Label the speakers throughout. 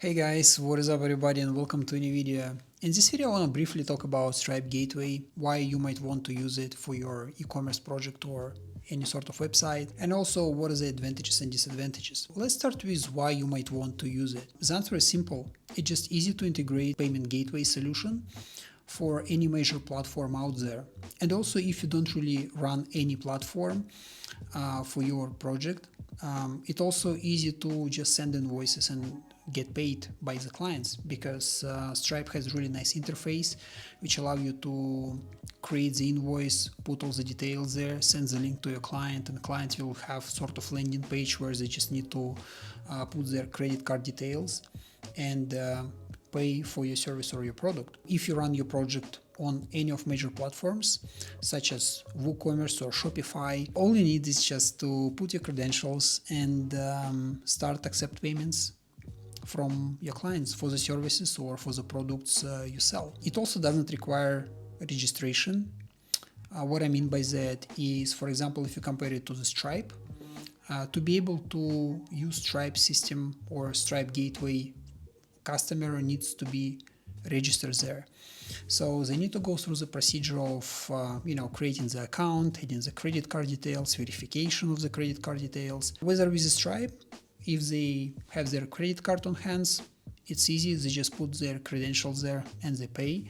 Speaker 1: Hey guys, what is up everybody and welcome to a new video. In this video I want to briefly talk about Stripe Gateway, why you might want to use it for your e-commerce project or any sort of website, and also what are the advantages and disadvantages. Let's start with why you might want to use it. The answer is simple. It's just easy to integrate payment gateway solution for any major platform out there. And also if you don't really run any platform for your project, it's also easy to just send invoices and get paid by the clients because Stripe has really nice interface which allow you to create the invoice, put all the details there, send the link to your client, and the client will have sort of landing page where they just need to put their credit card details and pay for your service or your product. If you run your project on any of major platforms such as WooCommerce or Shopify, all you need is just to put your credentials and start accept payments from your clients for the services or for the products you sell. It also doesn't require registration. What I mean by that is, for example, if you compare it to the Stripe, to be able to use Stripe system or Stripe Gateway, customer needs to be registered there. So they need to go through the procedure of creating the account, adding the credit card details, verification of the credit card details. Whether with Stripe, if they have their credit card on hands, it's easy, they just put their credentials there and they pay.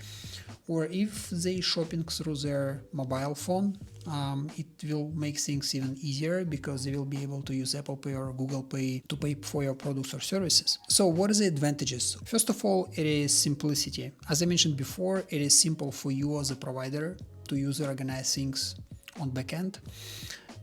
Speaker 1: Or if they shopping through their mobile phone, it will make things even easier because they will be able to use Apple Pay or Google Pay to pay for your products or services. So what are the advantages? First of all, it is simplicity. As I mentioned before, it is simple for you as a provider to use or organize things on backend.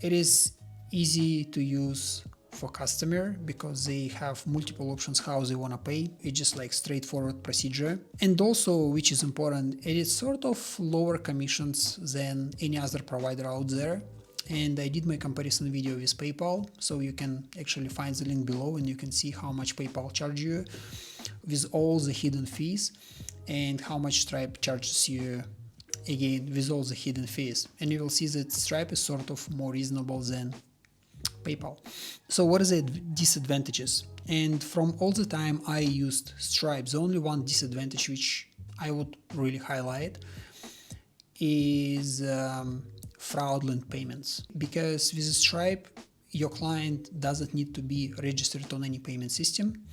Speaker 1: It is easy to use for customer because they have multiple options how they want to pay. It's just like straightforward procedure. And also, which is important, it is sort of lower commissions than any other provider out there. And I did my comparison video with PayPal, so you can actually find the link below and you can see how much PayPal charge you with all the hidden fees and how much Stripe charges you again with all the hidden fees. And you will see that Stripe is sort of more reasonable than PayPal. So what are the disadvantages? And from all the time I used Stripe, the only one disadvantage which I would really highlight is fraudulent payments. Because with Stripe, your client doesn't need to be registered on any payment system.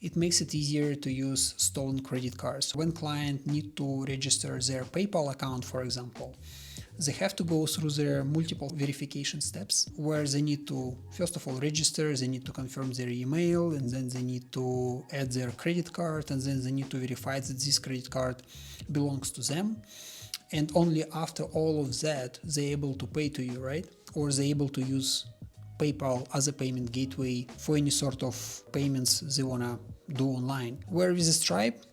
Speaker 1: It makes it easier to use stolen credit cards. When clients need to register their PayPal account, for example, they have to go through their multiple verification steps where they need to, first of all, register, they need to confirm their email, and then they need to add their credit card, and then they need to verify that this credit card belongs to them. And only after all of that, they're able to pay to you, right? Or they're able to use PayPal as a payment gateway for any sort of payments they want to do online. Where with Stripe,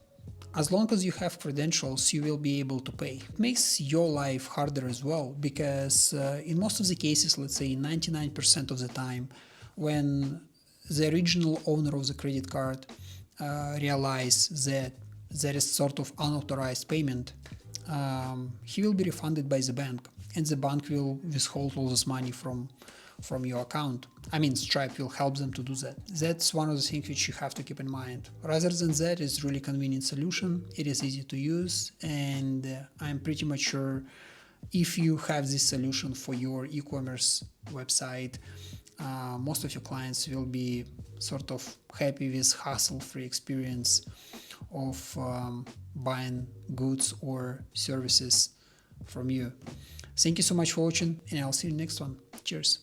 Speaker 1: as long as you have credentials, you will be able to pay. It makes your life harder as well because in most of the cases, let's say 99% of the time, when the original owner of the credit card realizes that there is sort of unauthorized payment, he will be refunded by the bank and the bank will withhold all this money from your account. I mean, Stripe will help them to do that. That's one of the things which you have to keep in mind. Rather than that, it's really convenient solution. It is easy to use, and I'm pretty much sure if you have this solution for your e-commerce website, most of your clients will be sort of happy with hassle-free experience of buying goods or services from you. Thank you so much for watching, and I'll see you next one. Cheers.